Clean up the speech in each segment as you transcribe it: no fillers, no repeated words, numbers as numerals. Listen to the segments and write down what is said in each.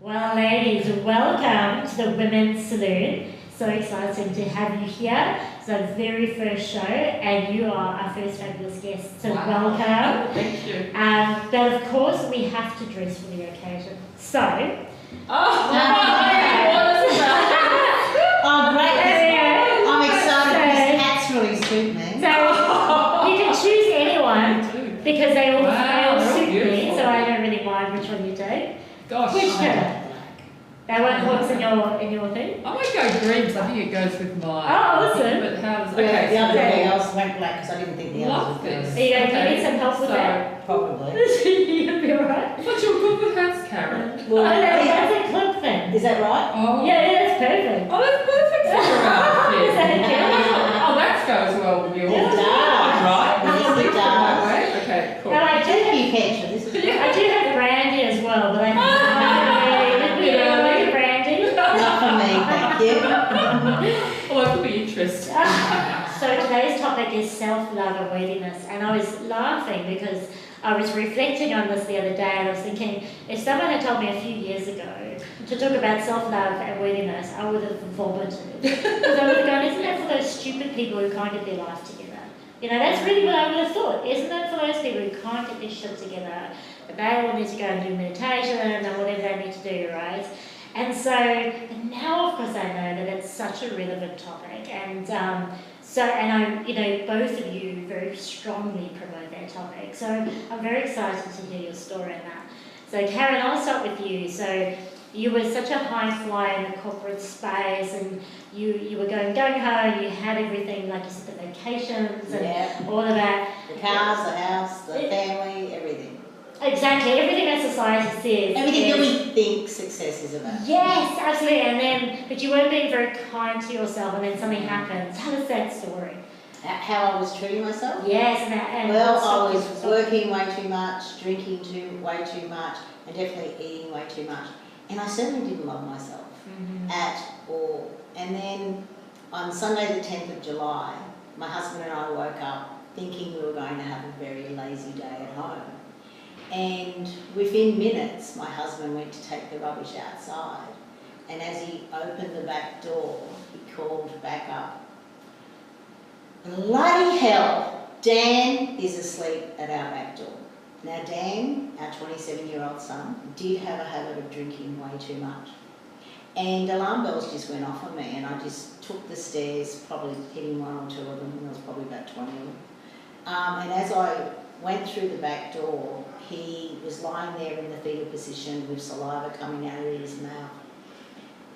Well, ladies, welcome to the Women's Saloon. So exciting to have you here. It's our very first show, and you are our first fabulous guest. So welcome. Thank you. But of course, we have to dress for the occasion. So. Oh, what is that? Oh, great. I'm excited because hats really suit me. So you can choose anyone because they all suit me, so I don't really mind which one you take. Gosh. Which colour? That one looks in your thing? I might go green because I think it goes with my. Oh, awesome. But how does Yeah, okay? the other so- day I was went black because I didn't think the others Love would do this. Are you going to Okay, need some help with so- that? Probably. You'll be alright. But you're good with hats, Karen. Well, That's a clip thing. is that right? Oh. Yeah, that's perfect. Oh, that's perfect for your outfit. Is that cute? Oh, that goes well with yours. It does. Right? Yes, it does. Okay, cool. Now, I do Thank have, you, Petra. This is I do have brandy as well, but I think brandy. not for me, thank you. Oh, that could be interesting. So today's topic is self-love and worthiness, and I was laughing because I was reflecting on this the other day, and I was thinking, if someone had told me a few years ago to talk about self-love and worthiness, I would have vomited. Because I would have gone, isn't that for those stupid people who can't get their life together? You know, that's really what I would have thought. Isn't that for those people who can't get their shit together, but they all need to go and do meditation and whatever they need to do, right? And so now, of course, I know that it's such a relevant topic, and both of you very strongly promote that topic. So I'm very excited to hear your story on that. So Karen, I'll start with you. So you were such a high flyer in the corporate space, and you were going gung-ho, you had everything, like you said, the vacations and Yeah. all of that. The cars, the house, the family, everything. Exactly, everything that society says. Everything that is- we think success is about. Yes, absolutely. But you weren't being very kind to yourself, and then something happens. Tell us that story. How I was treating myself? Yes, and Well, what's I stopped you was from stopping? working way too much, drinking way too much, and definitely eating way too much. And I certainly didn't love myself at all. And then on Sunday the 10th of July, my husband and I woke up thinking we were going to have a very lazy day at home. And within minutes, my husband went to take the rubbish outside. And as he opened the back door, he called back up, "Bloody hell, Dan is asleep at our back door." Now Dan, our 27-year-old son, did have a habit of drinking way too much. And alarm bells just went off on me, and I just took the stairs, probably hitting one or two of them, and there was probably about 20 of them. And as I went through the back door, he was lying there in the fetal position with saliva coming out of his mouth.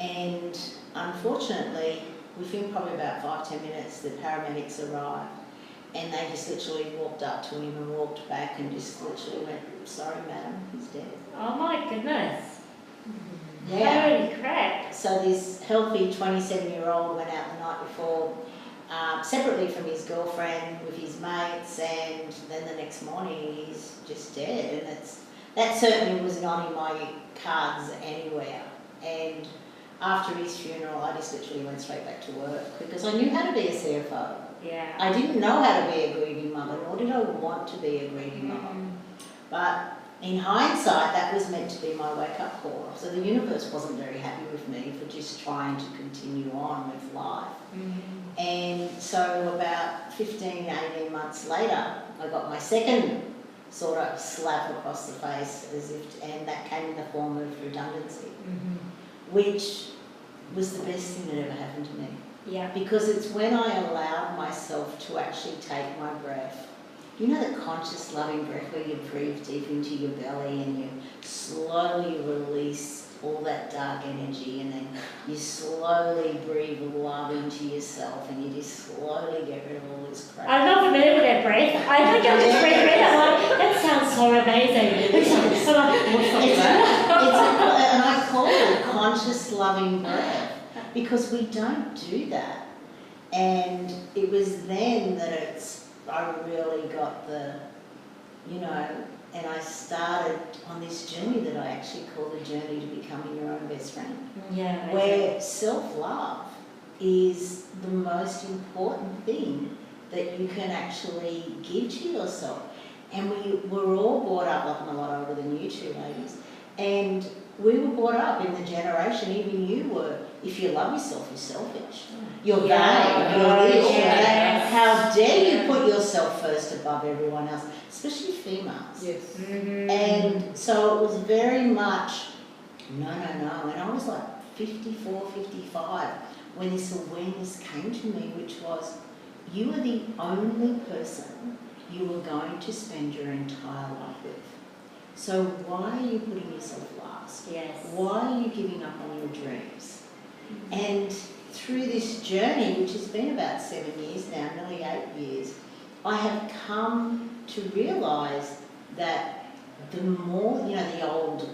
And unfortunately, within probably about 5-10 minutes, the paramedics arrived, and they just literally walked up to him and walked back and just literally went, "Sorry, madam, he's dead." Oh my goodness. Yeah. Holy crap. So this healthy 27-year-old went out the night before, separately from his girlfriend with his mates, and then the next morning he's just dead. And that certainly was not in my cards anywhere. And after his funeral, I just literally went straight back to work because I knew how to be a CFO. Yeah. I didn't know how to be a grieving mother, nor did I want to be a grieving mother. But in hindsight, that was meant to be my wake-up call. So the universe wasn't very happy with me for just trying to continue on with life. And so about 15, 18 months later, I got my second sort of slap across the face, and that came in the form of redundancy, which was the best thing that ever happened to me. Yeah. Because it's when I allowed myself to actually take my breath. You know that conscious loving breath where you breathe deep into your belly and you slowly release all that dark energy, and then you slowly breathe love into yourself, and you just slowly get rid of all this crap. I'm not familiar with that breath. I think I just read it. I'm like, that sounds so amazing. And I call it a conscious loving breath because we don't do that. And it was then that I really got and I started on this journey that I actually call the journey to becoming your own best friend. Yeah. Where self-love is the most important thing that you can actually give to yourself. And we were all brought up, like I'm a lot older than you two ladies, and we were brought up in the generation, even you were, if you love yourself, you're selfish. You're vain, you're this, you're that. How dare you put yourself first above everyone else, especially females. Yes. Mm-hmm. And so it was very much, no. And I was like 54, 55 when this awareness came to me, which was, you are the only person you are going to spend your entire life with. So why are you putting yourself last? Yes. Why are you giving up on your dreams? And through this journey, which has been about 7 years now, nearly 8 years, I have come to realise that the more, the old,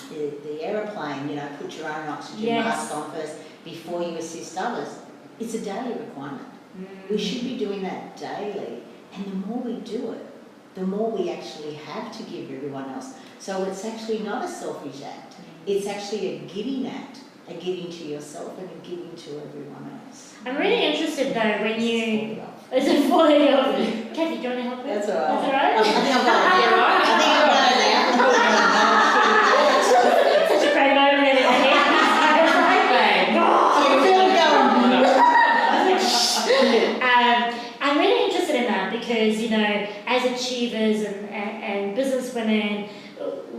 the aeroplane, put your own oxygen mask on first before you assist others, it's a daily requirement. We should be doing that daily, and the more we do it, the more we actually have to give everyone else. So it's actually not a selfish act, it's actually a giving act, a giving to yourself and a giving to everyone else. I'm really interested though when you... Is it falling off? Kathy, do you want to help us? That's all right. That's all right? I think I've got it. I think I've got it now. Such a great moment in my head. I'm really interested in that because, as achievers and businesswomen,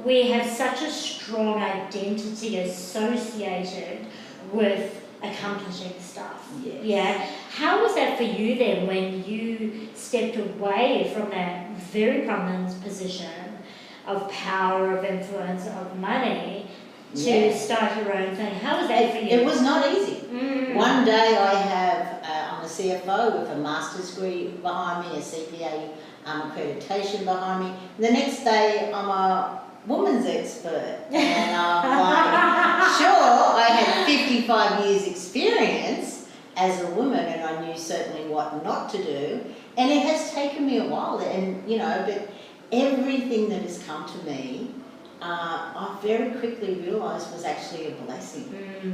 we have such a strong identity associated with accomplishing stuff. Yes. Yeah. How was that for you then when you stepped away from that very prominent position of power, of influence, of money to start your own thing? How was that for you? It was not easy. One day I'm a CFO with a master's degree behind me, a CPA accreditation behind me. The next day I'm a woman's expert, and I'm like, sure, I had 55 years experience as a woman, and I knew certainly what not to do, and it has taken me a while, and but everything that has come to me, I very quickly realised was actually a blessing,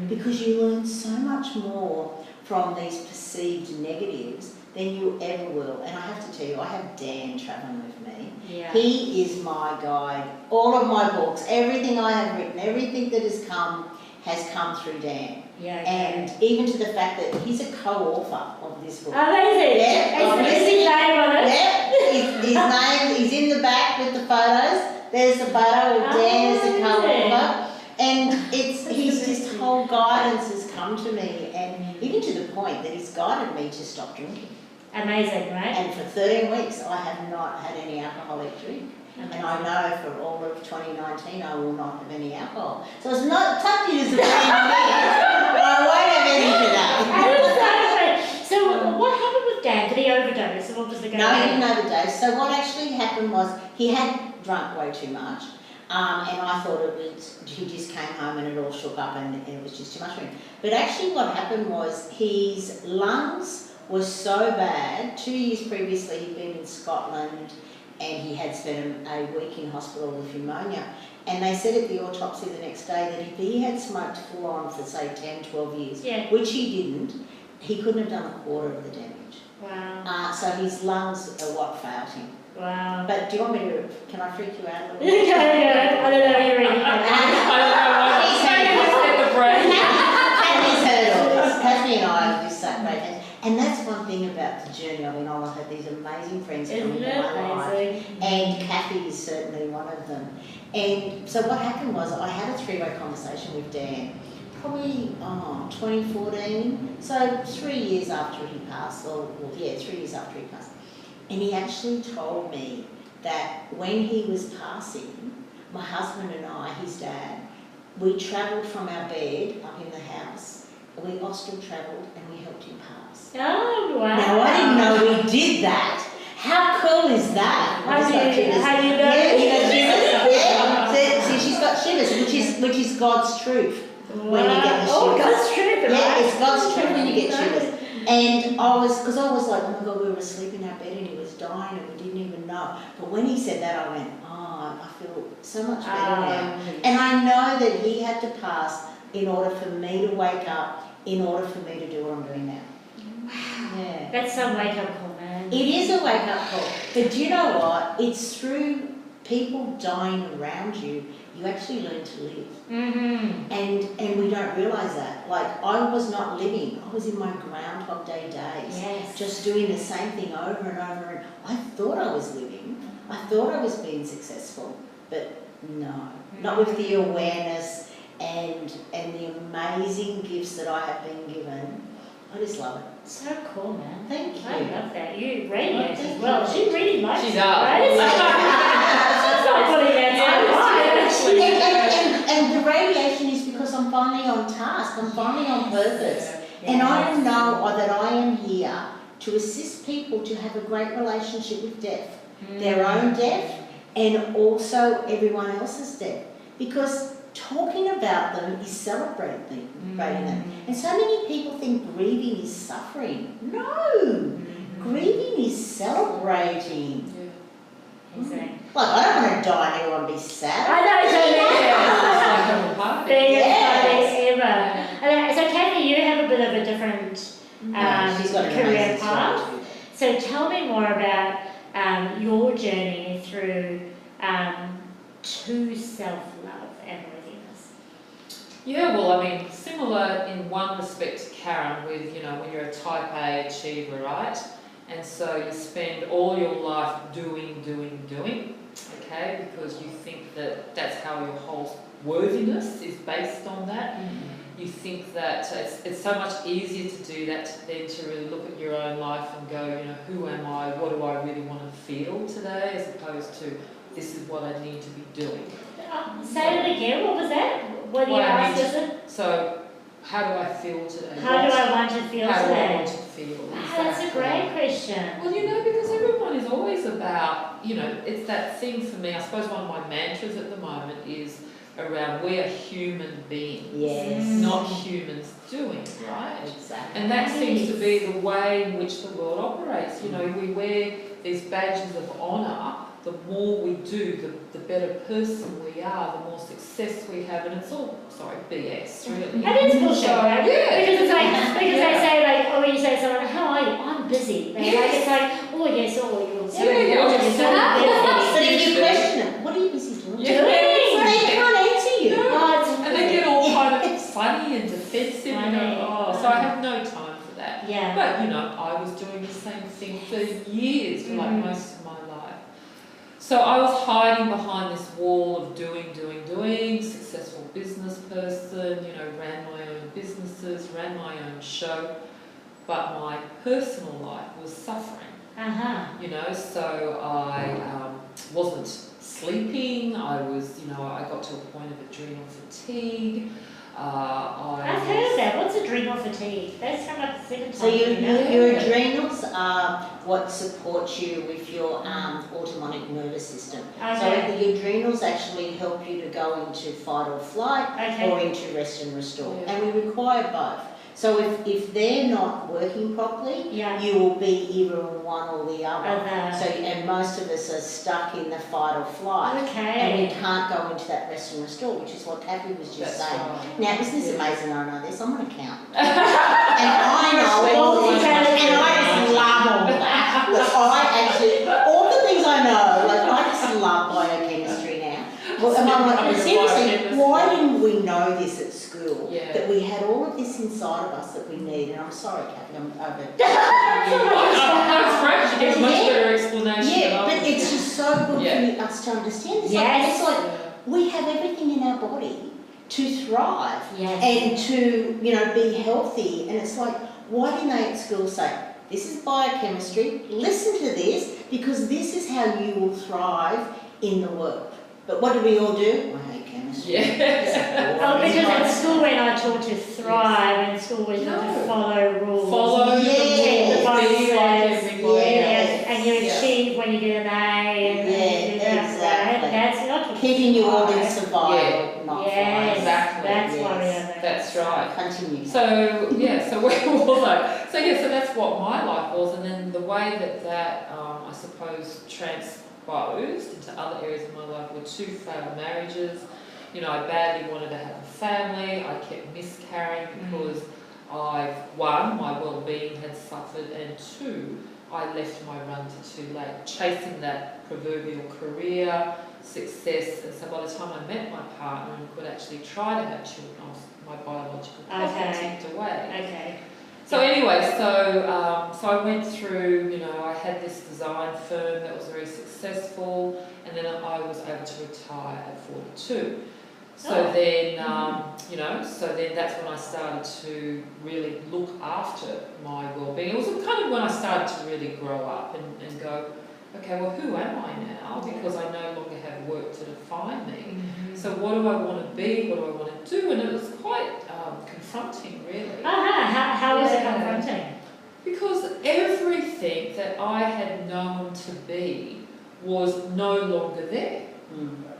because you learn so much more from these perceived negatives than you ever will. And I have to tell you, I have Dan travelling with me. Yeah. He is my guide. All of my books, everything I have written, everything that has come through Dan. Yeah. And even to the fact that he's a co-author of this book. Amazing. Yeah, Is his name on it? yeah, his name, he's in the back with the photos. There's the photo of Dan as a co-author. And his just whole guidance has come to me, and even to the point that he's guided me to stop drinking. Amazing, right? And for 13 weeks, I have not had any alcoholic drink. Amazing. And I know for all of 2019, I will not have any alcohol. So it's not tough to use the brain but I won't have any today. So what happened with Dan? Did he overdose? What was the going No, he didn't overdose. So what actually happened was he had drunk way too much. And I thought he just came home and it all shook up and it was just too much for him. But actually what happened was his lungs were so bad. 2 years previously he'd been in Scotland and he had spent a week in hospital with pneumonia. And they said at the autopsy the next day that if he had smoked full on for say 10, 12 years, which he didn't, he couldn't have done a quarter of the damage. Wow. So his lungs are what failed him. Wow. But do you want me to, can I freak you out a little I bit? don't know, you're ready. Kathy's heard all this. Kathy and I are just so great friends. And that's one thing about the journey. I mean, I've had these amazing friends coming into my life. And Kathy is certainly one of them. And so what happened was I had a three-way conversation with Dan, probably 2014. So 3 years after he passed, 3 years after he passed. And he actually told me that when he was passing, my husband and I, his dad, we travelled from our bed up in the house, we Austral travelled and we helped him pass. Oh, wow. Now, I didn't know we did that. How cool is that? How do you know? Yeah, you got shivers. Yeah. See, she's got shivers, which is God's truth. Wow. When you get the shivers. Oh, God's truth, right? Yeah, it's God's truth when you get shivers. And I was like, oh my God, we were asleep in our bed and he was dying and we didn't even know. But when he said that, I went, I feel so much better now. And I know that he had to pass in order for me to wake up, in order for me to do what I'm doing now. Wow. Yeah. That's some wake-up call, man. It is a wake-up call. But do you know what? It's through people dying around you, you actually learn to live. Mm-hmm. And we don't realise that. Like, I was not living. I was in my Groundhog Day days. Yes. Just doing the same thing over and over. And I thought I was living. I thought I was being successful. But no. Not with the awareness and the amazing gifts that I have been given. I just love it. So cool, man. Thank you. I love that. You radiate Thank as well. you. She really likes She it, does. right? She's not putting that And the radiation is because I'm finally on task. I'm finally on purpose. And I know that I am here to assist people to have a great relationship with death. Their own death and also everyone else's death. Because talking about them is celebrating them. And so many people think grieving is suffering. No! Grieving is celebrating. Exactly. Like, I don't want to die and everyone be sad. I know, Yes. ever. And so, Kathy, you have a bit of a different She's got an career amazing path. story too. So tell me more about your journey through to self-love and worthiness. Yeah, well, I mean, similar in one respect to Karen with, you know, when you're a type A achiever, right? And so you spend all your life doing, okay? Because you think that that's how your whole worthiness is based on that. You think that it's so much easier to do that than to really look at your own life and go, you know, who am I? What do I really want to feel today? As opposed to, this is what I need to be doing. Say it again. What was that? What do you ask? Is it? So, how do I feel today? How do I want to feel How do I today? want to feel? That's a great question. Well, you know, because everyone is always about, you know, it's that thing for me. I suppose one of my mantras at the moment is around we are human beings, Yes. not humans doing, right? Exactly. And that seems to be the way in which the world operates. You know, we wear these badges of honour. The more we do, the better person we are, the more success we have, and it's all, BS, really. That is bullshit, right? Yeah. Because it's like, they say like, oh, when you say to someone, how are you? I'm busy. Like, it's like, oh yes, oh, you're so Yeah, busy. But if you question them, what are you busy doing? Yeah. They can't answer you. No. Oh, it's And they get all kind of funny and defensive, you know, so I have no time for that. Yeah. But, you know, I was doing the same thing for years, for like most of my life. So I was hiding behind this wall of doing, successful business person, you know, ran my own businesses, ran my own show, but my personal life was suffering. You know, so I wasn't sleeping, I was, you know, I got to a point of adrenal fatigue. I've heard of that. What's adrenal fatigue? That's come up the second time. So your adrenals are what supports you with your autonomic nervous system. Okay. So the adrenals actually help you to go into fight or flight or into rest and restore. Yeah. And we require both. So if they're not working properly, you will be either one or the other. So and most of us are stuck in the fight or flight. And we can't go into that rest and restore, which is what Kathy was just saying. Right. Now, isn't this amazing? I know this. I'm an accountant. And I know all these and I just love all that. I actually, all the things I know, like I just love biochemistry now. Well, and I'm like, seriously, why didn't we know this at school? That we had all of this inside of us that we need. And I'm sorry, Kathy, I'm over. That's great. She gives a much better explanation. Yeah, but it's just so good for us to understand. It's like we have everything in our body to thrive and to, you know, be healthy. And it's like, why didn't they at school say, this is biochemistry, listen to this, because this is how you will thrive in the world. But what do we all do? I hate chemistry. Oh, because at school when I taught to thrive, and school was taught to follow rules. Check the boxes. And you achieve when you get an A. Exactly. That's not keeping you all in survival, not thrive. Exactly. That's why we are. That's right. Continue. So where was I? So that's what my life was, and then the way that I suppose transposed into other areas of my life were 2 failed marriages. You know, I badly wanted to have a family. I kept miscarrying because one, my well-being had suffered, and 2, I left my run to too late, chasing that proverbial career, success. And so by the time I met my partner and could actually try to have children, my biological clock had ticked away. Okay. So anyway, so I went through, you know, I had this design firm that was very successful, and then I was able to retire at 42. So then, you know, so then that's when I started to really look after my well-being. It was kind of when I started to really grow up and go, okay, well, who am I now? Because I no longer have work to define me. So what do I want to be? What do I want to do? And it was quite confronting, really. How was it confronting? Because everything that I had known to be was no longer there.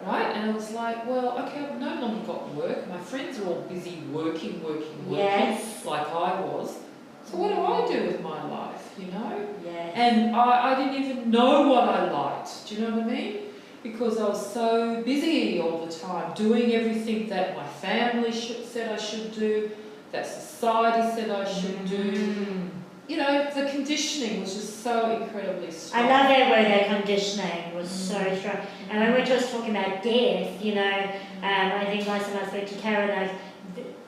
Right? And it was like, well, okay, I've no longer got work. My friends are all busy working, Yes. like I was. So what do I do with my life, you know? Yes. And I didn't even know what I liked. Do you know what I mean? Because I was so busy all the time, doing everything that my family said I should do, that society said I should do. You know, the conditioning was just so incredibly strong. I love that word, that conditioning was so strong. And when we're just talking about death, you know, I think last time I spoke to Karen, like,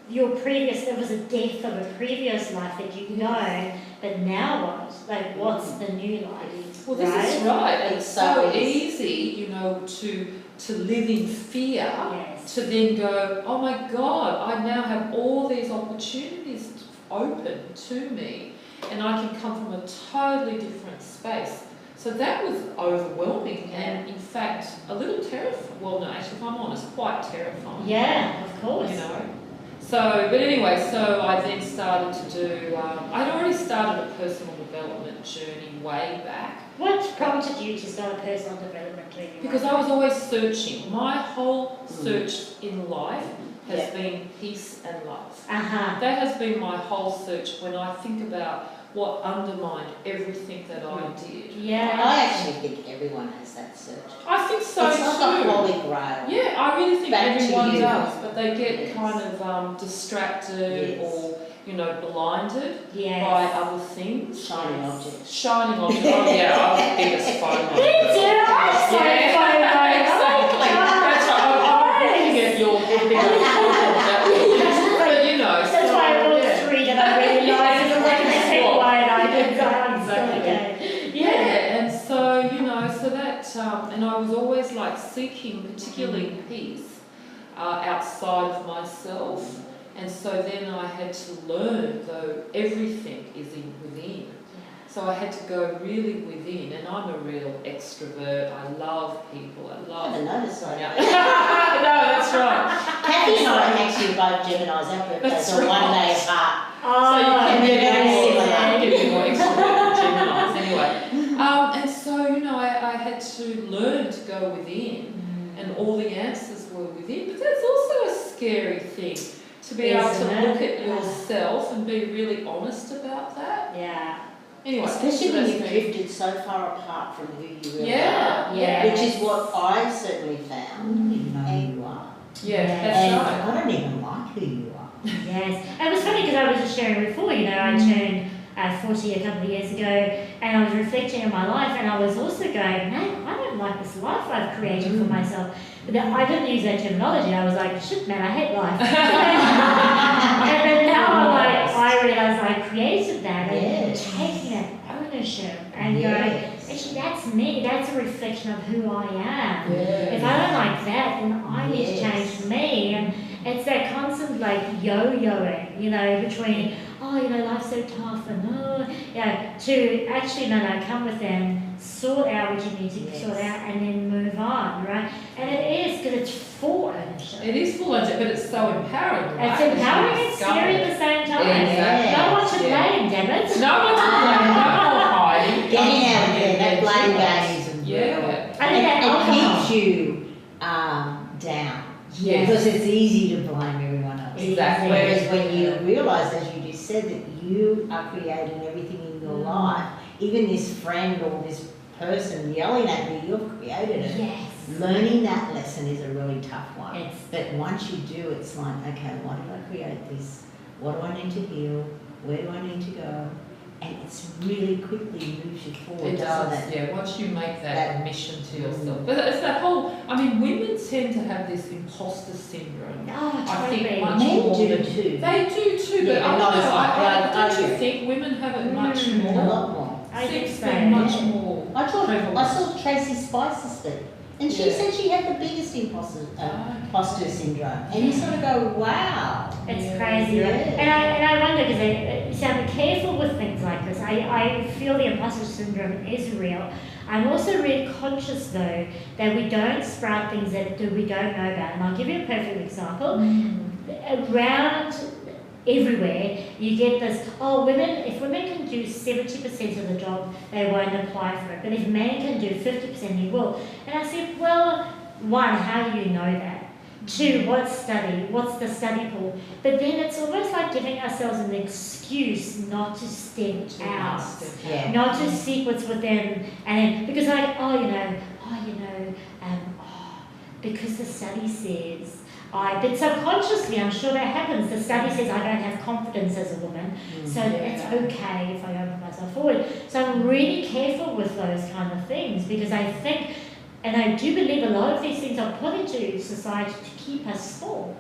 there was a death of a previous life that you know, but now what? Like, what's the new life? Well, this is right. And it's so easy, you know, to live in fear, to then go, oh my God, I now have all these opportunities open to me, and I can come from a totally different space. So that was overwhelming and, in fact, a little terrifying. Well, no, actually, if I'm honest, quite terrifying. Yeah, of course. You know. So, but anyway, so I then started to do, I'd already started a personal development journey way back. What prompted you to start a personal development journey? Because I was always searching. My whole search in life has been peace and love. That has been my whole search when I think about what undermined everything that I did. Yeah. I actually think everyone has that search. I think so it's too. It's like a holy grail. Yeah, I really think everyone you. does, but they get kind of distracted or, you know, blinded by other things. Shining objects. Shining objects. Oh yeah, I was the biggest FOMO. Me too. I'm so FOMO. Exactly. That's right. I'm looking at your thing. But you know, that's why I bought 3 that I really like. And I'm like, why I did exactly. Yeah, and so, you know, so that, and I was always like seeking particularly peace outside of myself. And so then I had to learn, though, everything is within. So I had to go really within, and I'm a real extrovert. I love people. I haven't noticed that. No, that's right. Kathy and I actually both Geminis. Our birthdays are 1 day apart. So you can be more extrovert than Geminis anyway. And so, you know, I had to learn to go within, and all the answers were within. But that's also a scary thing, to be able to look at yourself and be really honest about that. Yeah. Anyway, especially when you've drifted so far apart from who you really are. Yeah. Which is what I certainly found. You know who you are. Yeah, and that's right. I don't even like who you are. Yes. And it was funny because I was just sharing before, you know, I turned 40 a couple of years ago, and I was reflecting on my life, and I was also going, man, I don't like this life I've created for myself. But I didn't use that terminology. I was like, shit, man, I hate life. And then now I realize I created that, and taking that ownership and going, actually, that's me. That's a reflection of who I am. If I don't like that, then I need to change me. And it's that constant like yo-yoing, you know, between, oh, you know, life's so tough, and to actually, no, come within, sort out what you need to sort out, and then move on, right? And it is, because it's full ownership. It is full ownership, but it's so empowering, right? It's empowering and scary at the same time. Exactly. No one to blame, damn it. No one to blame, no more hiding. Getting out of there, that blame game. Yeah. It keeps you down. Yes. Because it's easy to blame everyone else. Exactly. Whereas when you realise, as you just said, that you are creating everything in your life, even this friend or this person yelling at you, you've created it. Yes. Learning that lesson is a really tough one. Yes. But once you do, it's like, okay, why did I create this? What do I need to heal? Where do I need to go? and it's really quickly moves you forward, It doesn't does, it? yeah. Once you make that That- admission to yourself. But it's that whole, I mean, women tend to have this imposter syndrome. Oh, I totally. think much Men more do than... too. They do too, but Yeah, I not don't as know, much. I don't you agree. think women have it much A more? lot more. I think Seems so. to be much Yeah. more I prevalent. saw Tracy Spicer speak, and she Yeah. said she had the biggest imposter syndrome. And you sort of go, wow. It's Yeah. crazy. Yeah. And I wonder, because I'm careful with things like this. I feel the imposter syndrome is real. I'm also really conscious, though, that we don't sprout things that we don't know about. And I'll give you a perfect example. Around everywhere, you get this, if women can do 70% of the job, they won't apply for it. But if men can do 50%, he will. And I said, well, one, how do you know that? Two, what's the study pool? But then it's almost like giving ourselves an excuse not to step out, Yeah. not to seek what's within, and because because the study says, but subconsciously, I'm sure that happens. The study says I don't have confidence as a woman, so it's okay if I don't put myself forward. So I'm really careful with those kind of things because I think, and I do believe a lot of these things are put into society to keep us small,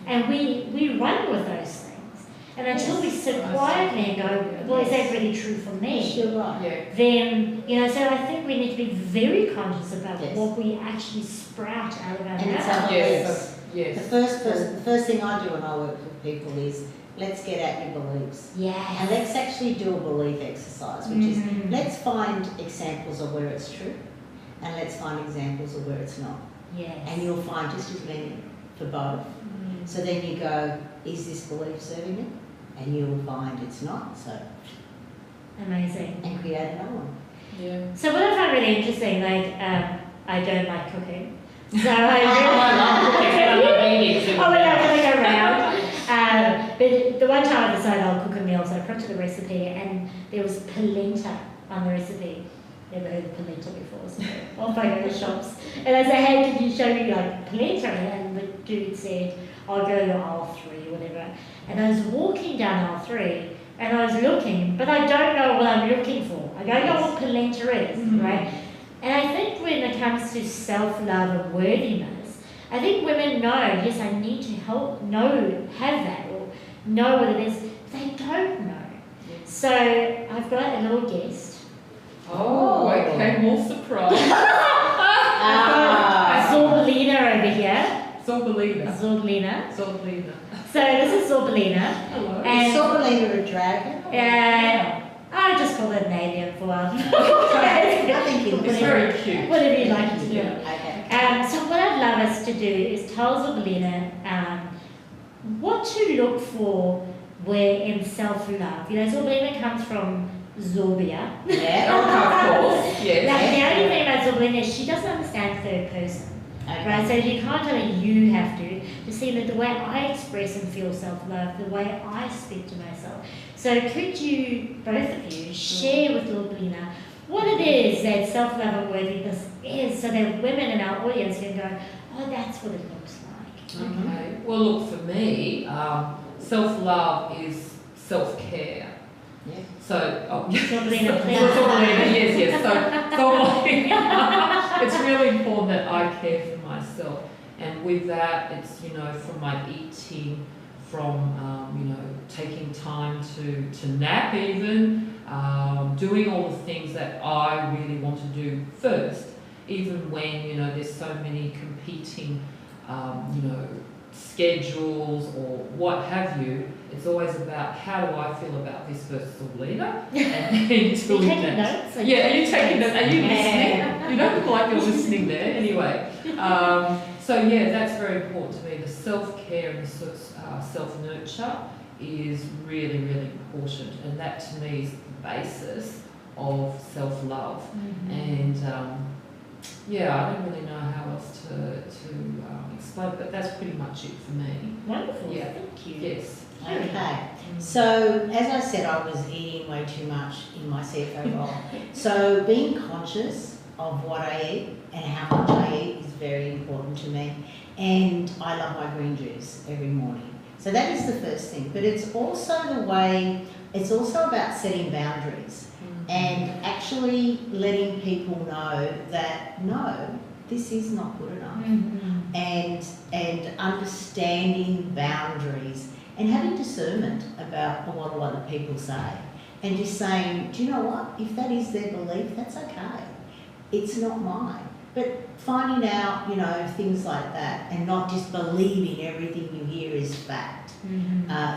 and we run with those things. And until we sit quietly and go, well, is that really true for me? Yes, you're right. Yeah. Then, so I think we need to be very conscious about Yes. what we actually sprout out of our And it's mouth. our Yes. The Yes. the first thing I do when I work with people is let's get at your beliefs. Yes. And let's actually do a belief exercise, which is Mhm. let's find examples of where it's true and let's find examples of where it's not. Yes. And you'll find just as many for both. Mm. So then you go, is this belief serving me? And you'll find it's not, so, Amazing. and create another one. Yeah. So what I find really interesting, I don't like cooking. So I Meetings. Oh, we're not going to go round. But the one time I decided I'll cook a meal, so I printed the recipe, and there was polenta on the recipe. Never heard of polenta before, so off I go to the shops. And I said, hey, can you show me polenta? And the dude said, I'll go to aisle 3 or whatever. And I was walking down aisle 3, and I was looking, but I don't know what I'm looking for. I don't know what polenta is, right? And I think when it comes to self-love and worthiness, I think women know, yes, I need to have that, or know what it is. They don't know. So I've got a little guest. Oh, okay, more surprise. Zorbelina over here. Zorbelina. Zorbelina. Zorbelina. So this is Zorbelina. Hello. And Is Sorbelina a dragon? I just call it an alien for I think It's very cute. whatever you'd like to do. Okay. So what I'd love us to do is tell Zorbelina what to look for where in self-love. Zorbelina comes from Zorbia. Yeah. Oh, of course, yes. Like, the only thing about Zorbelina is she doesn't understand third person. Okay. Right, so you can't tell her you have to see that the way I express and feel self-love, the way I speak to myself. So could you, both of you, share with Zorbelina what it is that self-love and worthiness is, so that women in our audience can go, oh, that's what it looks like. Okay. Well, look, for me, self-love is self-care. Yeah. So, Zorbelina, please. yes. So, it's really important that I care for myself, and with that, it's from my eating, from taking time to nap, even doing all the things that I really want to do first, even when there's so many competing schedules or what have you. It's always about how do I feel about this versus a leader, and then You doing taking that. notes? Yeah, are you taking notes? Are you listening? You don't look like you're listening there. Anyway, so yeah, that's very important to me. The self-care and the self-nurture is really, really important, and that to me is the basis of self-love. And I don't really know how else to explain, but that's pretty much it for me. Wonderful, Yeah. thank you. Yes. Okay. So, as I said, I was eating way too much in my CFO role. So, being conscious of what I eat and how much I eat is very important to me. And I love my green juice every morning. So that is the first thing. But it's also the way It's also about setting boundaries and actually letting people know that no, this is not good enough. And understanding boundaries and having discernment about what other people say. And just saying, do you know what? If that is their belief, that's okay. It's not mine. But finding out, things like that and not just believing everything you hear is fact,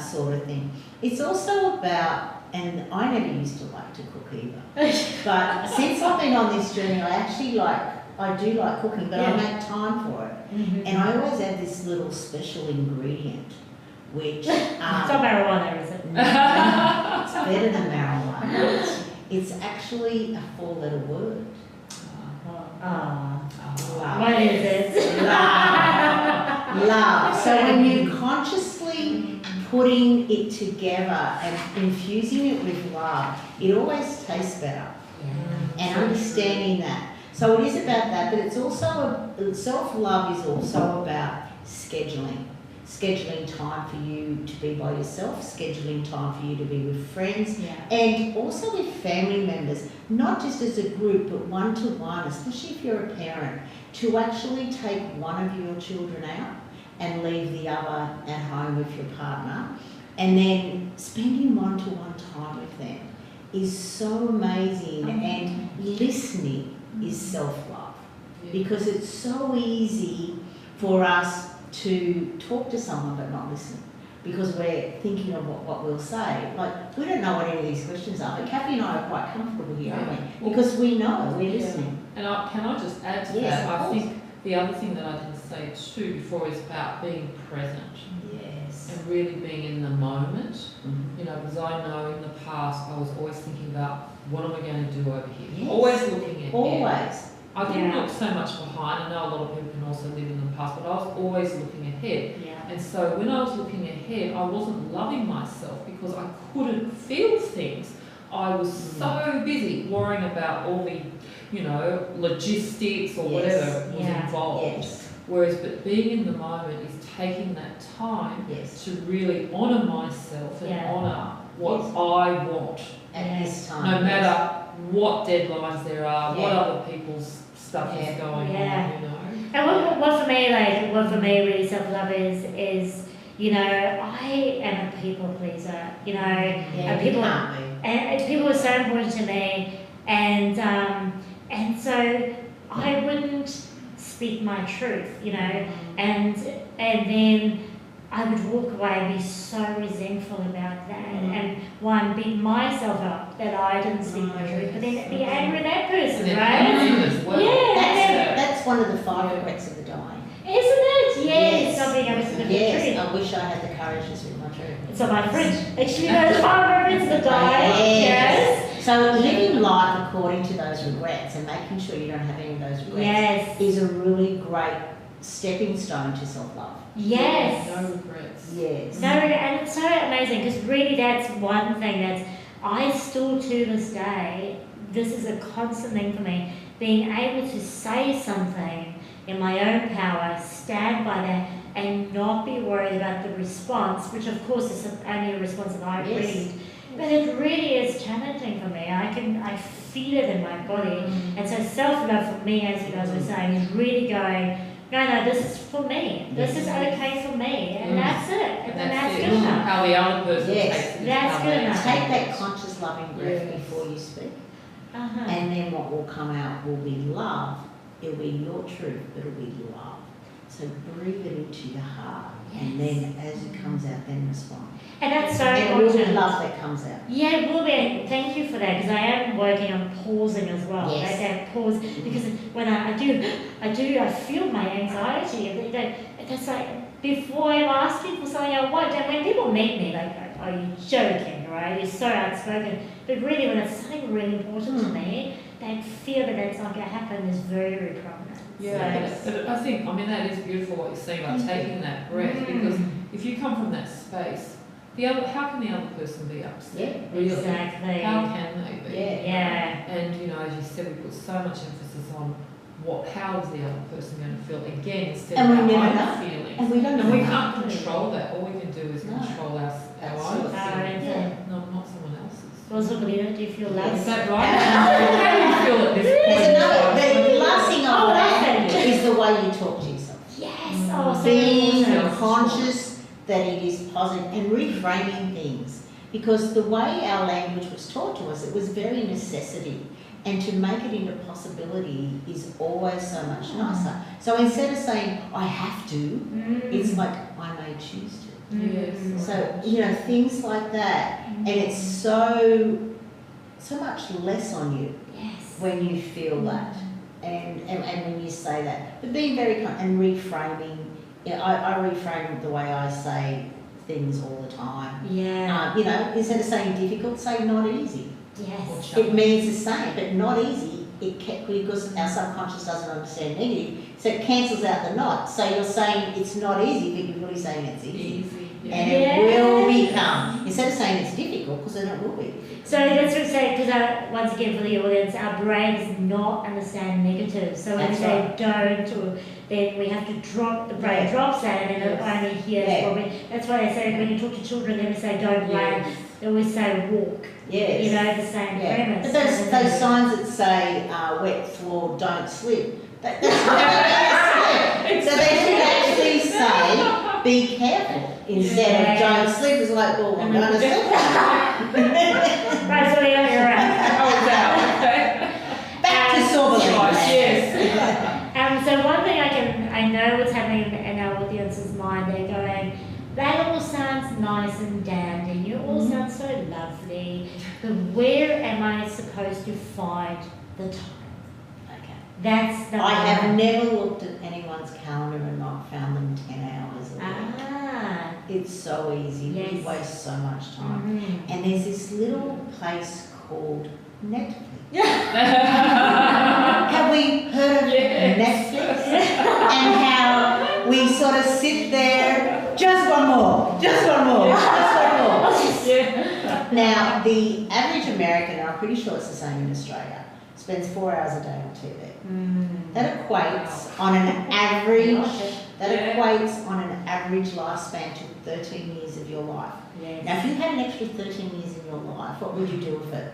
sort of thing. It's also about, and I never used to like to cook either, but since I've been on this journey, I do like cooking, but I make time for it. And I always add this little special ingredient, which... it's not marijuana, is it? No, it's better than marijuana. It's actually a 4-letter word. Love. What is it? Love. Love. So when you're consciously putting it together and infusing it with love, it always tastes better. And understanding that. So it is about that, but it's also, self-love is also about scheduling. Scheduling time for you to be by yourself, scheduling time for you to be with friends, and also with family members, not just as a group, but one-to-one, especially if you're a parent, to actually take one of your children out and leave the other at home with your partner, and then spending one-to-one time with them is so amazing. And listening is self-love, because it's so easy for us to talk to someone but not listen, because we're thinking of what we'll say. Like, we don't know what any of these questions are, but Kathy and I are quite comfortable here, aren't we? Because we know, we're listening. And can I just add to Yes, that? of I course. think the other thing that I didn't say too before is about being present. Yes. And really being in the moment. Because I know in the past I was always thinking about what am I going to do over here? Yes. Always looking ahead. Always. I didn't look so much behind. I know a lot of people can also live in the past, but I was always looking ahead. And so when I was looking ahead, I wasn't loving myself because I couldn't feel things. I was so busy worrying about all the, logistics or whatever was involved. Yes. Whereas, but being in the moment is taking that time to really honour myself and honour what I want. At this time. No matter what deadlines there are, what other people's stuff is going on, And what for me really self-love is, I am a people pleaser, and people are so important to me, and so I wouldn't speak my truth, and then I would walk away and be so resentful about that, and beat myself up that I didn't speak my truth, but then be angry at that person, right? That's one of the 5 regrets of the dying. Isn't it? Yes. Not being able to speak the truth. I wish I had the courage to speak my truth. It's on my fridge. Actually, those 5 regrets of the dying. Yes. So living life according to those regrets and making sure you don't have any of those regrets is a really great stepping stone to self-love. Yes. No regrets. Yes. No, and it's so amazing because really that's one thing that I still to this day, this is a constant thing for me, being able to say something in my own power, stand by that and not be worried about the response, which of course is only a response that I read. But it really is challenging for me. I feel it in my body. And so self-love for me, as you guys were saying, is really going, no, this is for me. This is okay for me. And that's it. And that's good enough. How the other person takes it. That's good enough. Take that conscious loving breath before you speak. And then what will come out will be love. It'll be your truth, but it'll be love. So breathe it into your heart. And then as it comes out, then respond. And that's so important. important. It will be love that comes out. Yeah, it will be. Thank you for that, because I am working on pausing as well. Yes. That pause, because when I feel my anxiety. That's like, before I ask people something I want, and when people meet me, like, are you joking, right? You're so outspoken. But really, when it's something really important to me, that fear that that's not going to happen is very, very prominent. Yeah, but I think, that is beautiful what you're saying about taking that breath, because if you come from that space, how can the other person be upset? Yeah, really? Exactly. How can they be? Yeah. And as you said, we put so much emphasis on how is the other person going to feel again instead of our own feelings. And we don't know. And we can't control that. All we can do is control our own feelings, not someone Also, Belinda, do you feel loved? Is that right? How do you feel at this point? There's another, the last thing I Oh, want to that's add is the way you talk to yourself. Yes. Oh, so Being important. conscious that it is positive and reframing things. Because the way our language was taught to us, it was very necessity. And to make it into possibility is always so much nicer. So instead of saying, I have to, it's like, I may choose to. Yes. So, you know, things like that. And it's so much less on you Yes. when you feel that. And when you say that. But being very and reframing, you know, I reframe the way I say things all the time. Yeah. You know, instead of saying difficult, say not easy. Yes. It means the same, but not easy, because our subconscious doesn't understand negative, so it cancels out the not. So you're saying it's not easy, but you're really saying it's easy. Yeah. And it will become, instead of saying it's difficult, because then it will be. So that's what I'm saying, because once again for the audience, our brain does not understand negative. So when we That's say right. don't, or then we have to drop, the brain Yeah. drops that, and then it only hears Yeah. what we, that's why they say when you talk to children, they always say don't run, Yes. they always say walk. Yes. You know, the same Yeah. premise. But those signs that say wet floor, don't slip, that's what they So they should actually say, be careful, instead of don't slip. It's like, well, I'm going to slip. Right, so yeah, you're right. Oh, that. Back to sorbet. Yes. So one thing I know what's happening in our audience's mind, they're going, that all sounds nice and dandy, you all sound so lovely, but where am I supposed to find the time? Okay. That's the I have never looked at anyone's calendar and not found them 10 hours a week. Ah. It's so easy. We Yes. waste so much time. Mhm. And there's this little place called Netflix. Have we heard of Netflix? And how we sort of sit there, just one more, just one more, just one more. Yeah. Now, the average American, and I'm pretty sure it's the same in Australia, spends 4 hours a day on TV. That equates on an average, Yeah. equates on an average lifespan to 13 years of your life. Yes. Now, if you had an extra 13 years in your life, what would you do with it?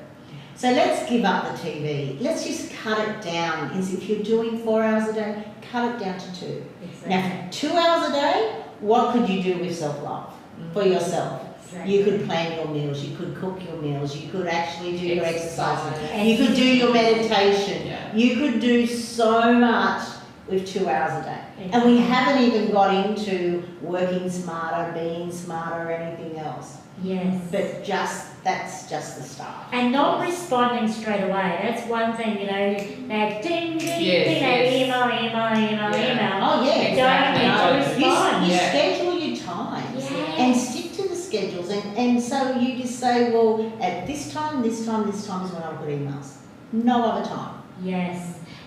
So let's give up the TV. Let's just cut it down. If you're doing 4 hours a day, cut it down to 2. Exactly. Now, 2 hours a day, what could you do with self-love for yourself? You could plan your meals, you could cook your meals, you could actually do your exercises, you could do your meditation, Yeah. you could do so much with 2 hours a day. And we haven't even got into working smarter, being smarter, or anything else. Yes. But that's just the start. And not responding straight away. That's one thing, you know, like ding, ding, Yes, ding, yes. email. Yeah. Oh yeah, Exactly. Don't respond. You Yeah. schedule your times Yes. and stick to the schedules, and so you just say, well, at this time is when I'll put emails. No other time. Yes.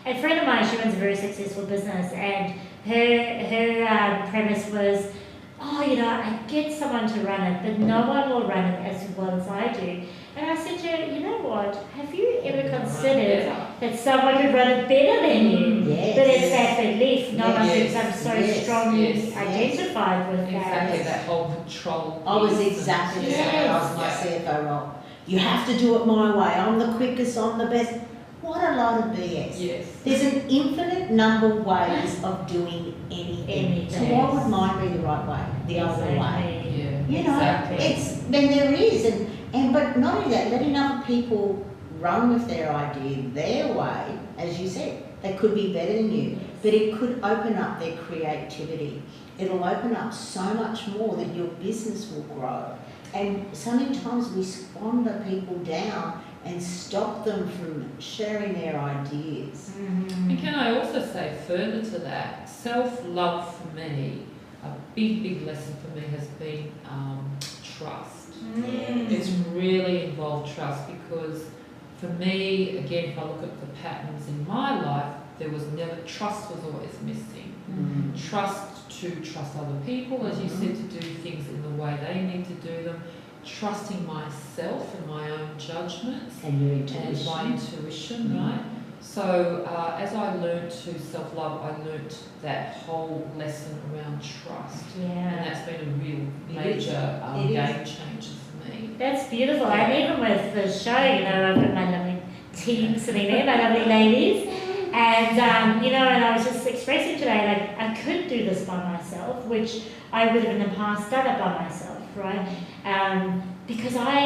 A friend of mine, she runs a very successful business, and her premise was, oh, you know, I get someone to run it, but no one will run it as well as I do. And I said to her, you know what, have you ever considered that someone could run it better than you? Yes. But it's that belief, not Yes. because I'm so Yes. strongly Yes. identified with Exactly, that. that whole control. I was piece. exactly the Yes. same. I was my CFO role. You have to do it my way. I'm the quickest. I'm the best. What a load of BS. Yes. There's an infinite number of ways of doing anything. So Anything. why would mine be the right way, the other way? Exactly. Yeah. You know, exactly. then there is, and but not only that, letting other people run with their idea their way, as you said, they could be better than you, but it could open up their creativity. It'll open up so much more that your business will grow. And so many times we squander people down and stop them from sharing their ideas. Mhm. And can I also say further to that, self-love for me, a big lesson for me has been trust. It's really involved trust, because for me, again, if I look at the patterns in my life, there was never, trust was always missing. Trust to trust other people, as you said, to do things in the way they need to do them. Trusting myself and my own judgments And your and my intuition. intuition, right? So as I learnt to self-love, I learnt that whole lesson around trust. Yeah. And that's been a real major game changer for me. That's beautiful. And even with the show, you know, I've got my lovely team sitting there, my lovely ladies. And, you know, and I was just expressing today, like, I could do this by myself, which I would have in the past done it by myself, right? Because I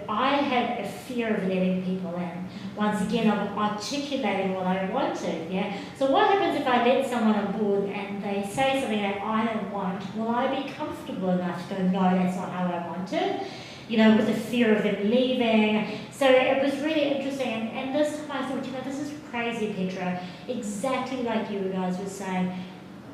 had a fear of letting people in. Once again, of articulating what I wanted, yeah? So what happens if I let someone on board and they say something that I don't want? Will I be comfortable enough to go, no, that's not how I want it? You know, with the fear of them leaving. So it was really interesting. And this time I thought, you know, this is crazy, Petra. Exactly like you guys were saying.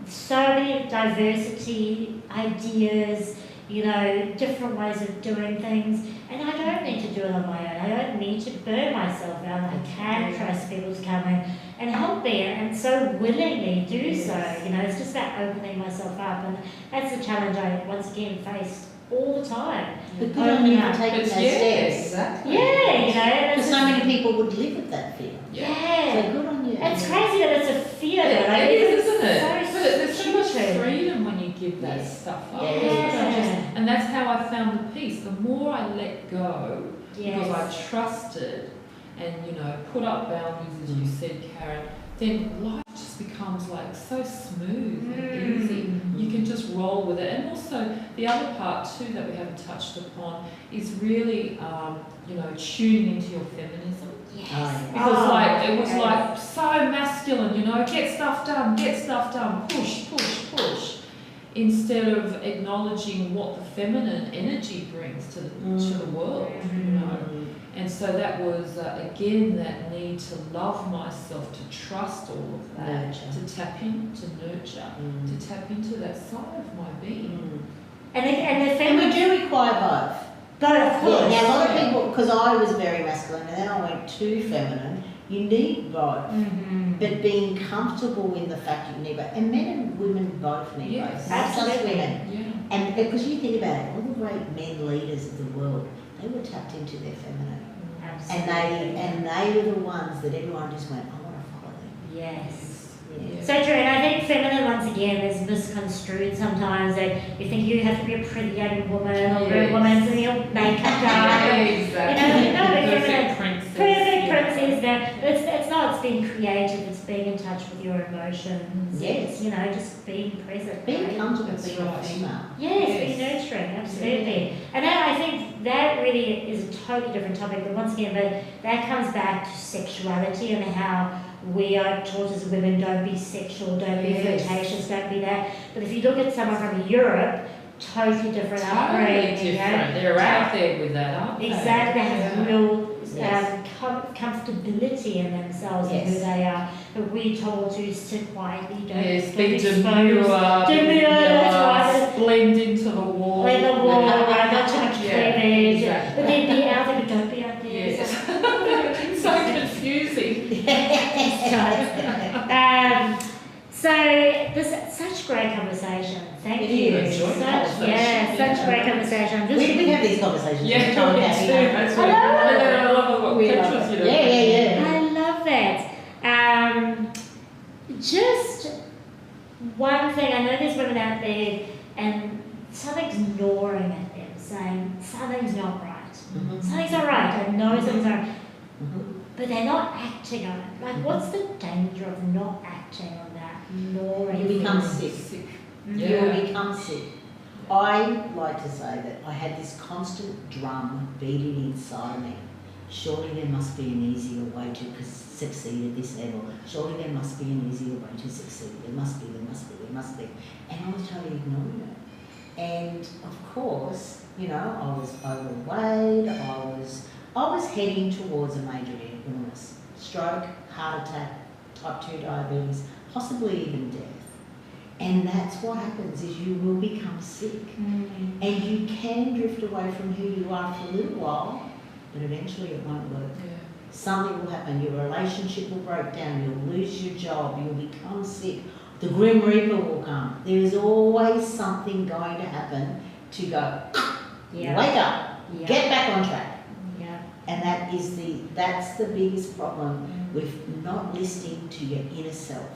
So many diversity, ideas, you know, different ways of doing things. And I don't need to do it on my own. I don't need to burn myself out. I can trust people to come in and help me and so willingly do so. You know, it's just about opening myself up. And that's the challenge I once again face all the time. But good on you for taking those steps. Exactly. Yeah, you know. Because so many people would live with that fear. Yeah. So good on you. It's crazy that it's a fear. It is, isn't it? So But there's so much stupid. freedom when you give that stuff up. Yeah. And that's how I found the peace. The more I let go, because I trusted and, you know, put up boundaries, as you said, Karen, then life just becomes like so smooth and easy. You can just roll with it. And also the other part too that we haven't touched upon is really, you know, tuning into your feminism. Yes. Because it was like so masculine, you know, get stuff done, push, push. Instead of acknowledging what the feminine energy brings to the world, you know. And so that was, again, that need to love myself, to trust all of that, to tap in, to nurture, to tap into that side of my being. And we do require both. But of course. Yeah, now a lot of people, because I was very masculine and then I went too feminine, you need both. But being comfortable in the fact you need both. And men and women both need both. Not just women. Yeah. And because you think about it, all the great men leaders of the world, they were tapped into their feminine. Absolutely. And they were the ones that everyone just went, I want to follow them. Yes. Yeah. So true, and I think feminine, once again, is misconstrued sometimes. That you think you have to be a pretty young woman or a woman, so your makeup done. Exactly. You know, Perfect princess. Perfect princess. Now, it's not. It's being creative. It's being in touch with your emotions. Yes. It's, you know, just being present. Being right? comfortable That's being a right. female. Yes, being nurturing, absolutely. And that, I think that really is a totally different topic, but once again, that comes back to sexuality and how we are taught as women, don't be sexual, don't be flirtatious, don't be that. But if you look at someone from Europe, totally different upbringing. Totally different. They're out there with that, aren't they? Exactly, they have real comfortability in themselves and who they are. But we're told to sit quietly, don't be expose. demure, That's right. blend into the wall. Blend the wall, right? Not too much cleavage. Exactly. But then be out there, but don't be out there. Yes. So confusing. So this such great conversation. Thank you. Such great conversation. We have these conversations. Yeah, every time, that's Kathy. That's right. I love what Petra's, you know. Yeah. I love that. Just one thing. I know there's women out there, and something's gnawing at them, saying something's not right. Something's not right. I know something's not right. But they're not acting on it. Like, what's the danger of not acting on that? You become sick. You will become sick. I like to say that I had this constant drum beating inside of me. Surely there must be an easier way to succeed at this level. Surely there must be an easier way to succeed. There must be. And I was totally ignoring it. And of course, you know, I was overweight. I was heading towards a major illness, stroke, heart attack, type 2 diabetes, possibly even death. And that's what happens, is you will become sick. And you can drift away from who you are for a little while, but eventually it won't work. Something will happen, your relationship will break down, you'll lose your job, you'll become sick, the Grim Reaper will come. There is always something going to happen to go, wake up, get back on track. And that's the biggest problem with not listening to your inner self.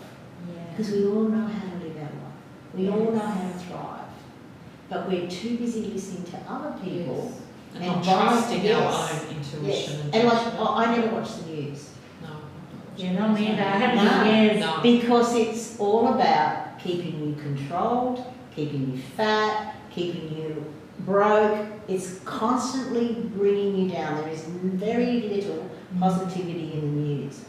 Because we all know how to live our life. We all know how to thrive. But we're too busy listening to other people. Yes. And not trusting our own intuition. And like, I never watch the news. No. Yeah, not me either. I haven't in years. No. Because it's all about keeping you controlled, keeping you fat, keeping you broke. It's constantly bringing you down. There is very little positivity in the news.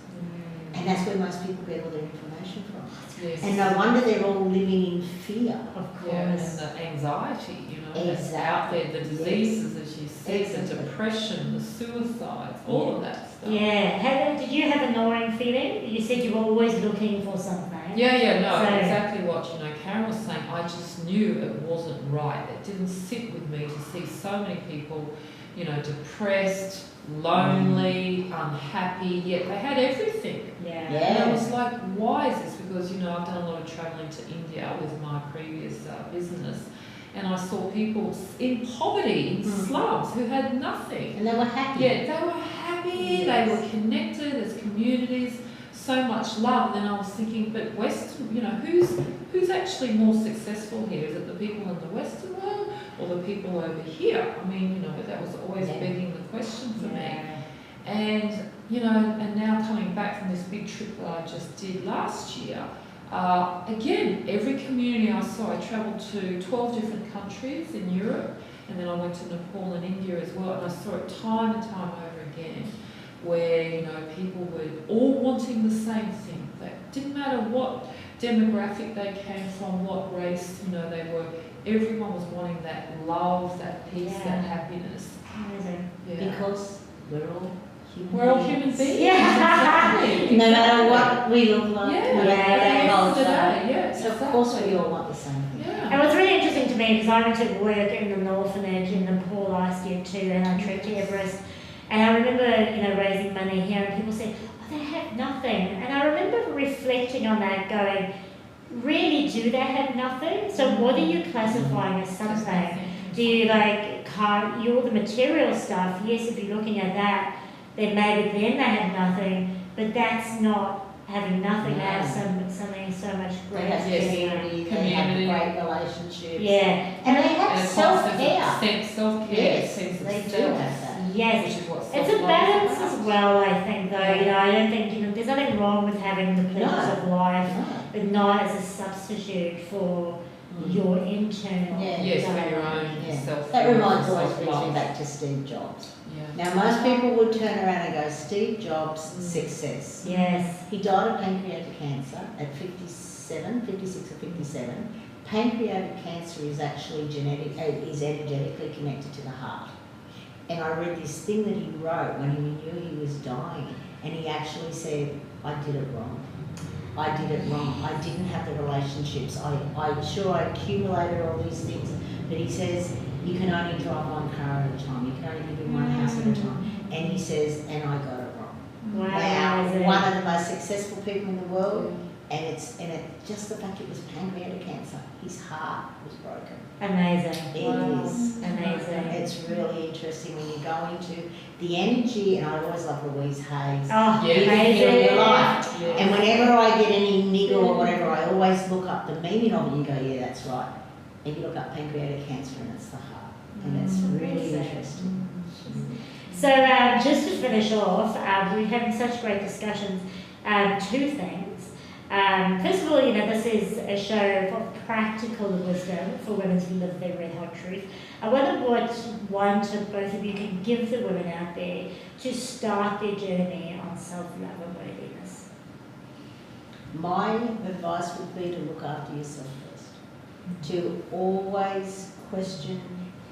And that's where most people get all their information from. Yes. And no wonder they're all living in fear. Of course. Yeah, and the anxiety, you know, that's out there, the diseases, as you said, the depression, the suicides, all of that stuff. Yeah. Did you have a gnawing feeling? You said you were always looking for something. Exactly what, you know, Karen was saying. I just knew it wasn't right. It didn't sit with me to see so many people, you know, depressed, lonely, unhappy, yet they had everything. And I was like, why is this? Because, you know, I've done a lot of travelling to India with my previous business, and I saw people in poverty, in slums, who had nothing. And they were happy. Yeah, they were happy, they were connected as communities, so much love. And then I was thinking, but Western, you know, who's actually more successful here? Is it the people in the Western world or the people over here? I mean, you know, that was always begging the question for me. And, you know, and now coming back from this big trip that I just did last year, again, every community I saw, I travelled to 12 different countries in Europe, and then I went to Nepal and India as well, and I saw it time and time over again, where, you know, people were all wanting the same thing. That didn't matter what demographic they came from, what race, you know, they were, everyone was wanting that love, that peace, that happiness. Amazing. Because we're all human We're all human beings. Yeah. No matter what we look like, no matter our culture. So of course we all want the same thing. And what's really interesting to me, because I went to work in an orphanage in Nepal last year too, and I trekked to Everest, and I remember, you know, raising money here, and people said, oh, they have nothing. And I remember reflecting on that, going, really, do they have nothing? So what are you classifying as something? Do you like all the material stuff? Yes, if you're looking at that, then maybe then they have nothing, but that's not having nothing. They have something so much They greater. have community, they have great relationships. Yeah. And they have self-care. Self-care. Yes, sense of they do self. have that. Yes, Which is what it's a self-love balance is about. as well, I think, though. You know, I don't think, you know, there's nothing wrong with having the pleasures of life, but not as a substitute for your internal. Yes, for your own self. That reminds me back to Steve Jobs. Now, most people would turn around and go, Steve Jobs' success. Yes. He died of pancreatic cancer at 56 or 57. Pancreatic cancer is actually is energetically connected to the heart. And I read this thing that he wrote when he knew he was dying, and he actually said, I did it wrong. I did it wrong. I didn't have the relationships. I accumulated all these things. But he says, you can only drive one car at a time. You can only live in one house at a time. And he says, and I got it wrong. Wow. Now, one of the most successful people in the world, and just the fact it was pancreatic cancer. His heart was broken. Amazing. It is. Amazing. It's really interesting when you go into the energy, and I always love Louise Hayes. Oh, You can feel your life. Yes. And whenever I get any niggle or whatever, I always look up the meaning of it and you go, yeah, that's right. And you look up pancreatic cancer and it's the heart. And it's really interesting. So just to finish off, we're having such great discussions. Two things. First of all, you know, this is a show of practical wisdom for women to live their red hot truth. I wonder what one to both of you can give the women out there to start their journey on self-love and worthiness. My advice would be to look after yourself first. To always question,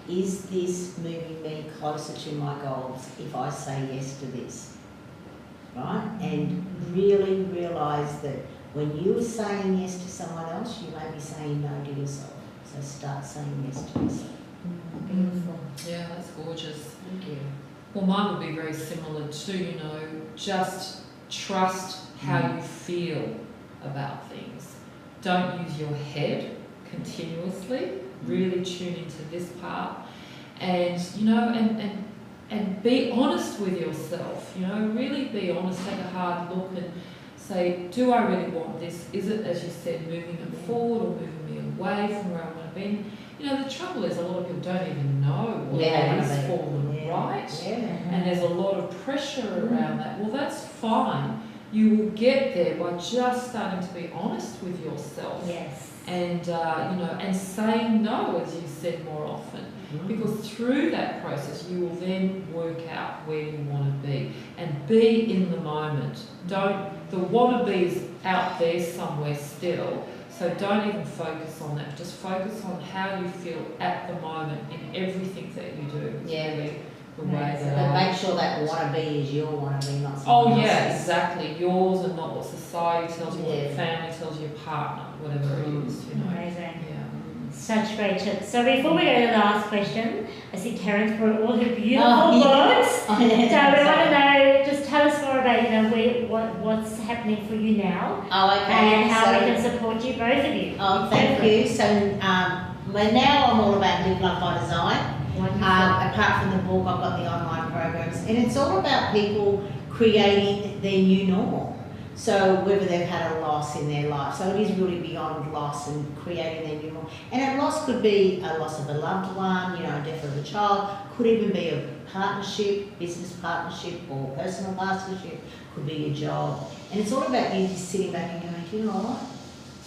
is this moving me closer to my goals if I say yes to this? Right? And really realise that when you're saying yes to someone else, you may be saying no to yourself. So start saying yes to yourself. Beautiful. Yeah, that's gorgeous. Thank you. Well, mine would be very similar too, you know, just trust how you feel about things. Don't use your head continuously, really tune into this part. And, you know, and and be honest with yourself, you know, really be honest, take a hard look and say, do I really want this? Is it, as you said, moving me forward or moving me away from where I want to be? You know, the trouble is a lot of people don't even know what it is for them, right? Yeah. And there's a lot of pressure around that. Well, that's fine. You will get there by just starting to be honest with yourself. Yes. And, you know, and saying no, as you said, more often. Because through that process, you will then work out where you want to be and be in the moment. The wannabe is out there somewhere still, so don't even focus on that. Just focus on how you feel at the moment in everything that you do. It's really the way that But make sure that wannabe is your wannabe, not someone Oh else's. yeah, exactly. Yours and not what society tells you, what your Yeah. family tells your partner, whatever it is, you know. Amazing. Yeah. Such great tips. So before we go to the last question, I see Karen's brought all her beautiful books. Oh, yeah. So we want to know, just tell us more about, you know, what's happening for you now, Oh, okay. and how we can support you, both of you. Oh, thank you. So, well, now I'm all about Live Love by Design. Wonderful. Apart from the book, I've got the online programs, and it's all about people creating their new normal. So whether they've had a loss in their life, so it is really beyond loss and creating their new normal. And a loss could be a loss of a loved one, you know, a death of a child, could even be a partnership, business partnership, or personal partnership, could be your job. And it's all about you just sitting back and going, you know what?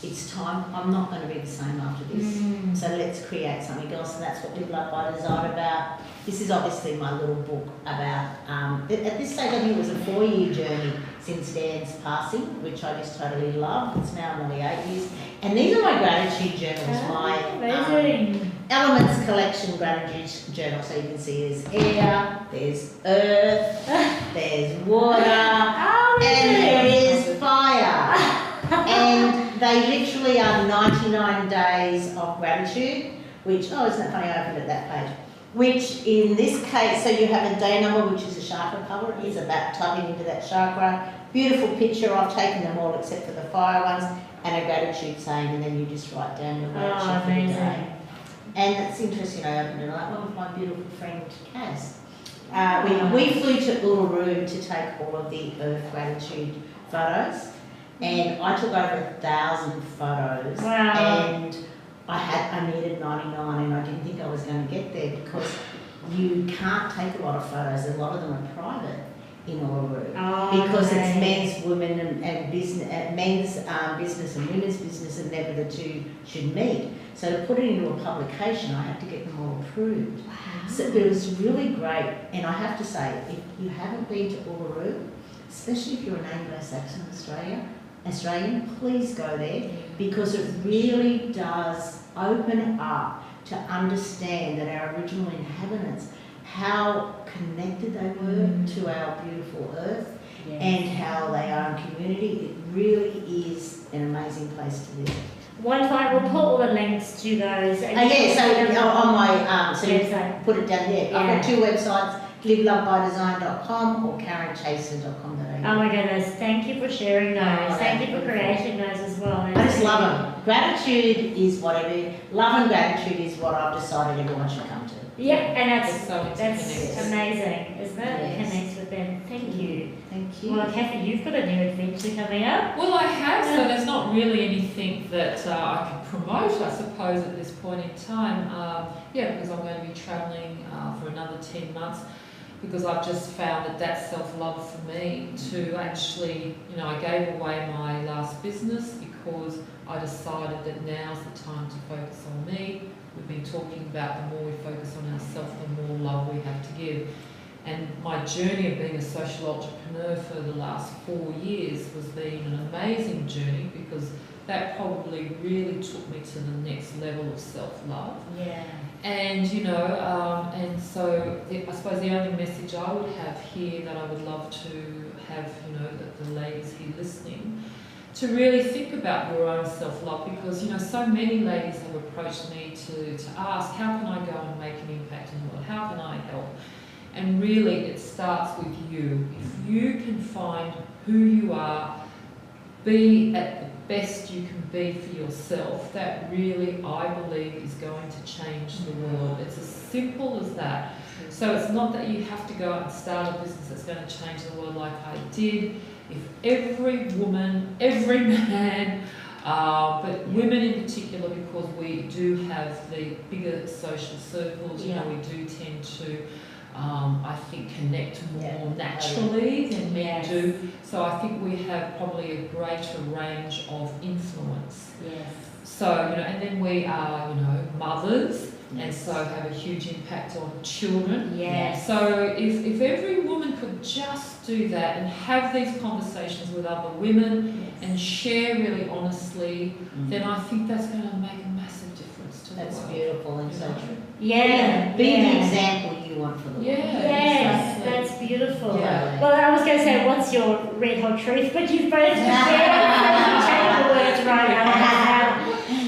It's time, I'm not going to be the same after this. So let's create something else, and that's what Live Love by Design about. This is obviously my little book about, at this stage I think it was a 4-year journey since Dan's passing, which I just totally love. It's now nearly 8 years. And these are my gratitude journals, my Elements Collection gratitude journal. So you can see there's air, there's earth, there's water, and there is fire. And they literally are 99 days of gratitude, which, oh, isn't it funny, I opened at that page. Which in this case, so you have a day number, which is a chakra cover. It is about tapping into that chakra. Beautiful picture, I've taken them all except for the fire ones, and a gratitude saying, and then you just write down your gratitude for the day. And it's interesting, I opened it like one with my beautiful friend Kaz. We flew to Uluru to take all of the Earth gratitude photos. And I took over 1,000 photos, and I needed 99, and I didn't think I was going to get there because you can't take a lot of photos. A lot of them are private in Uluru because it's men's, women, and business, men's business and women's business, and never the two should meet. So to put it into a publication, I had to get them all approved. So it was really great, and I have to say, if you haven't been to Uluru, especially if you're an Anglo-Saxon Australian, please go there, because it really does open up to understand that our original inhabitants, how connected they were to our beautiful earth, and how they are in community. It really is an amazing place to live. We'll put all the links to those. So on my, so you put it down there. I've got 2 websites, livelovebydesign.com or karenchaston.com.au. Oh my goodness, thank you for sharing those. Thank you for creating those as well. I just love them. Gratitude is what I do. Love and gratitude is what I've decided everyone should come to. Yeah, and that's Yes. amazing, isn't it? Yes. It connects with them. Thank you. Thank you. Well, Kathy, you've got a new adventure coming up. Well, I have, so there's not really anything that I can promote, I suppose, at this point in time. Because I'm going to be travelling for another 10 months, because I've just found that that's self-love for me to actually, I gave away my last business because I decided that now's the time to focus on me. We've been talking about the more we focus on ourselves, the more love we have to give. And my journey of being a social entrepreneur for the last 4 years has been an amazing journey, because that probably really took me to the next level of self-love. Yeah. And, and so I suppose the only message I would have here that I would love to have, the ladies here listening, to really think about your own self-love, because, so many ladies have approached me to ask, how can I go and make an impact in the world? How can I help? And really, it starts with you. If you can find who you are, be at the best you can be for yourself, that really, I believe, is going to change the world. It's as simple as that. So it's not that you have to go out and start a business that's going to change the world like I did. If every woman, every man, but women in particular, because we do have the bigger social circles, you know, we do tend to, I think, connect more naturally than men do. So I think we have probably a greater range of influence. Yes. So, you know, and then we are, you know, mothers, and so have a huge impact on children. Yes. So if every woman could just do that and have these conversations with other women and share really honestly, then I think that's going to make a massive difference to the world. That's beautiful and so true. Yeah. Be the example you want for the world. Yes, that's beautiful. Yeah. Well, I was going to say, what's your red hot truth? But you've both shared the words right out.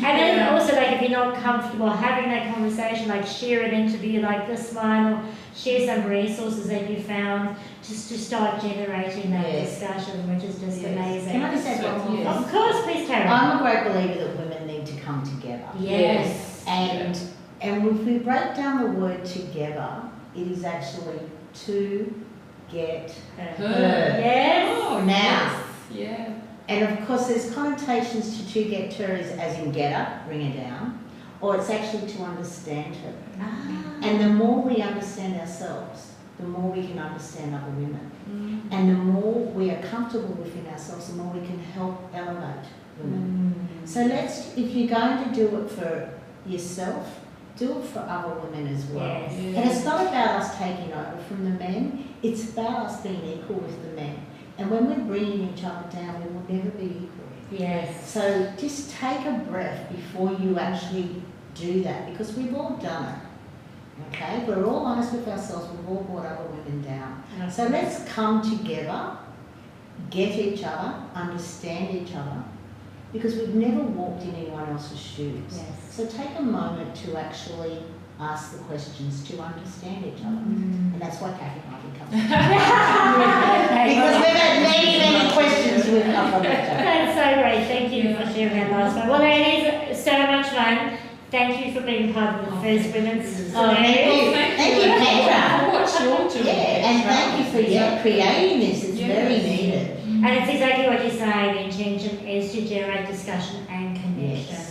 And then also, like, if you're not comfortable having that conversation, like, share an interview like this one, or share some resources that you found, just to start generating that discussion, which is just amazing. Can I just add one more thing? Of course, please, Karen. I'm a great believer that women need to come together. Yes. And if we break down the word together, it is actually to get heard. Yes. Oh, now. Yeah. And of course, there's connotations to get her as in get her, bring her down, or it's actually to understand her. And the more we understand ourselves, the more we can understand other women. And the more we are comfortable within ourselves, the more we can help elevate women. So if you're going to do it for yourself, do it for other women as well. Yes. And it's not about us taking over from the men, it's about us being equal with the men. And when we're bringing each other down, we will never be equal. Yes. So just take a breath before you actually do that, because we've all done it. Okay? We're all honest with ourselves, we've all brought other women down. So let's come together, get each other, understand each other, because we've never walked in anyone else's shoes. Yes. So take a moment to actually ask the questions to understand each other. And that's why Kathy and I become because we've had many questions with other each other. That's so great. Thank you for sharing that last one. Well, ladies, so much fun. Thank you for being part of the first women's series. Thank you, Petra. What you're doing. And thank you for creating this. It's very needed. And it's exactly what you're saying. The intention is to generate discussion and connection.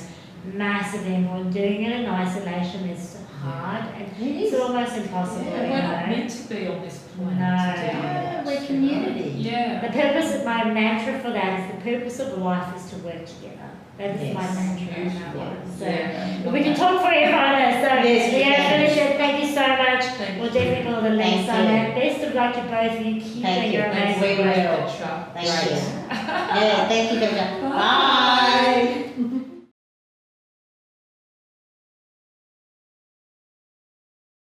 Massively important. Doing it in isolation is hard and it's almost impossible. We're not meant to be on this planet. No. We're community. Yeah. The purpose of my mantra for that is the purpose of life is to work together. That is my mantra on that one. So we can talk forever on this. So Felicia, thank you so much. We'll definitely put all the links on that. Best of luck to both of you. Keep doing your amazing work. Thank you. Yeah, thank you, Petra. Bye.